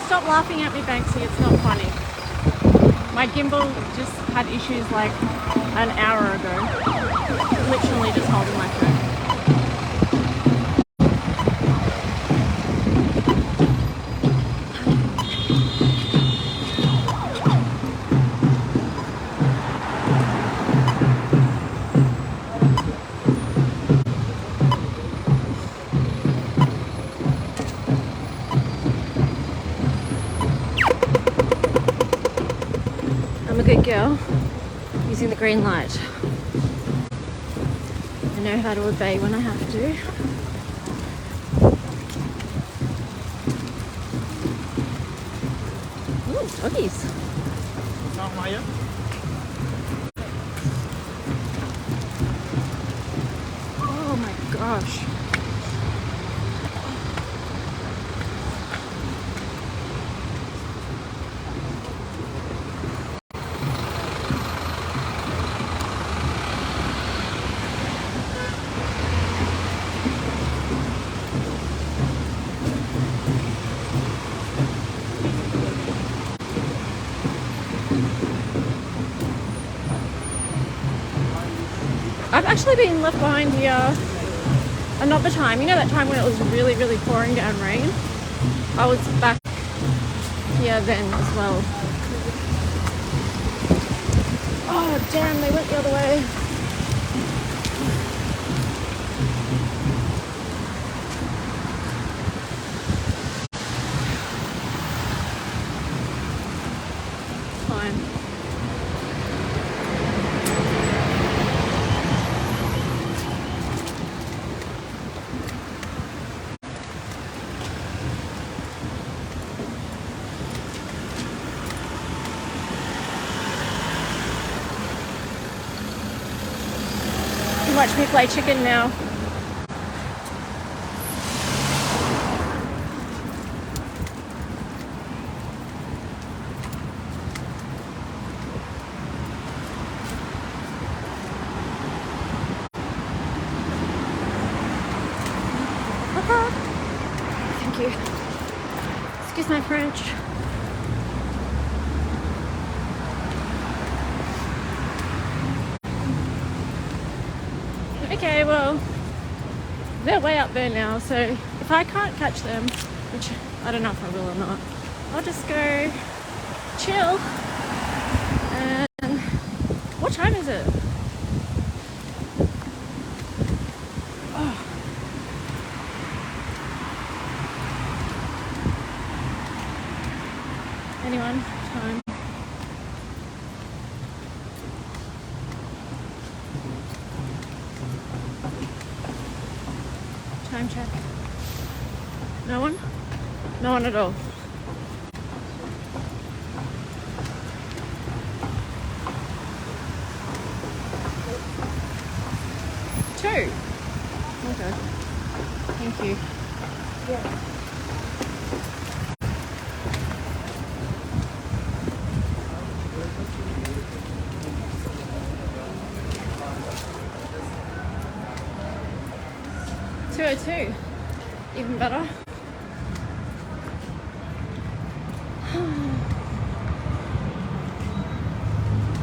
[SPEAKER 2] Stop laughing at me, Banksy, it's not funny. My gimbal just had issues like an hour ago. Literally just holding my phone. I'm a good girl, using the green light. I know how to obey when I have to. Ooh, doggies. Oh my gosh. I've actually been left behind here another time. You know that time when it was really, really pouring down rain? I was back here then as well. Oh damn, they went the other way. Fine. watch me play chicken now. Thank you. Excuse my French. Okay, well, they're way up there now, so if I can't catch them, which I don't know if I will or not, I'll just go chill. And what time is it? Oh. Anyone? Time. Time check. No one? No one at all. Two. Okay. Thank you. Yeah. $2.02. Even better.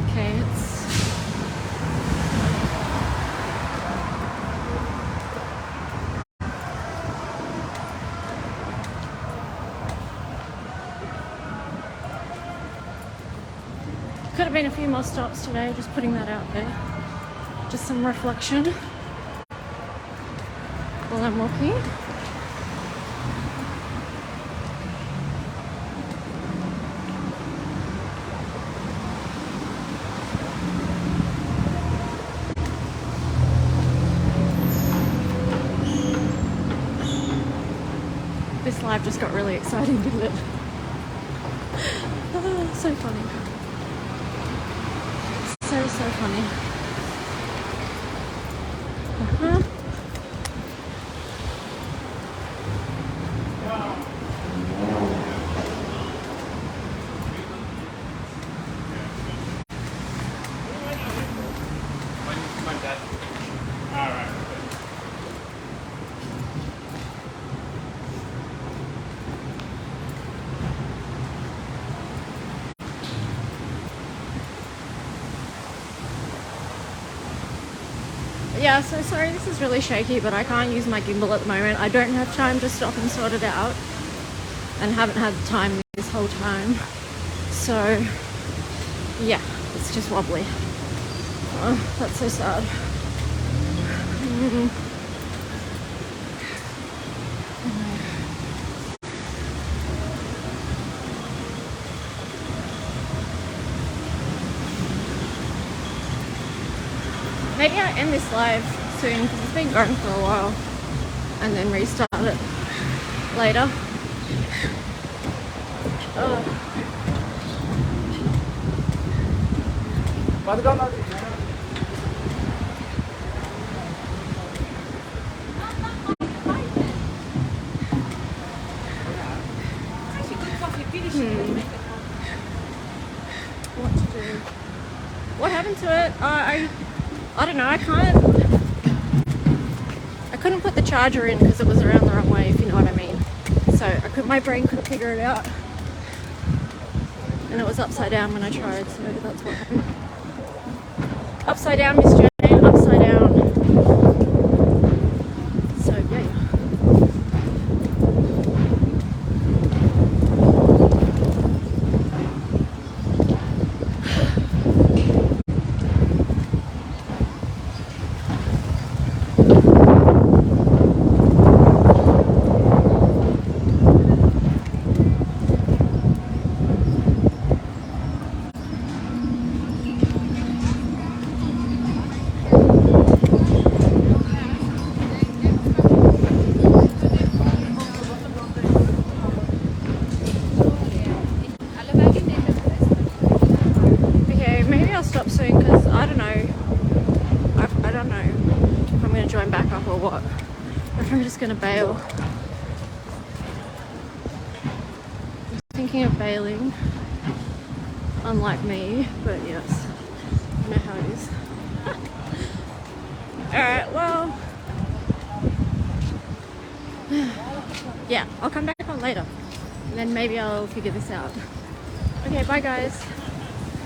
[SPEAKER 2] Okay, it's could have been a few more stops today, just putting that out there. Just some reflection while I'm walking. This live just got really exciting, didn't it? Oh, so funny. So funny. Uh-huh. Yeah, so sorry this is really shaky, but I can't use my gimbal at the moment. I don't have time to stop and sort it out, and haven't had time this whole time. So, yeah, it's just wobbly. Oh, that's so sad. Maybe I'll end this live soon because it's been going for a while, and then restart it later. What to do? What happened to it? I don't know, I couldn't put the charger in because it was around the wrong way, if you know what I mean. So my brain couldn't figure it out. And it was upside down when I tried, so that's what happened. Upside down, Miss Jane, upside down. So yeah. I'm just gonna bail. I'm thinking of bailing, unlike me, but yes, you know how it is. Alright, well, yeah, I'll come back on later, and then maybe I'll figure this out. Okay, bye guys.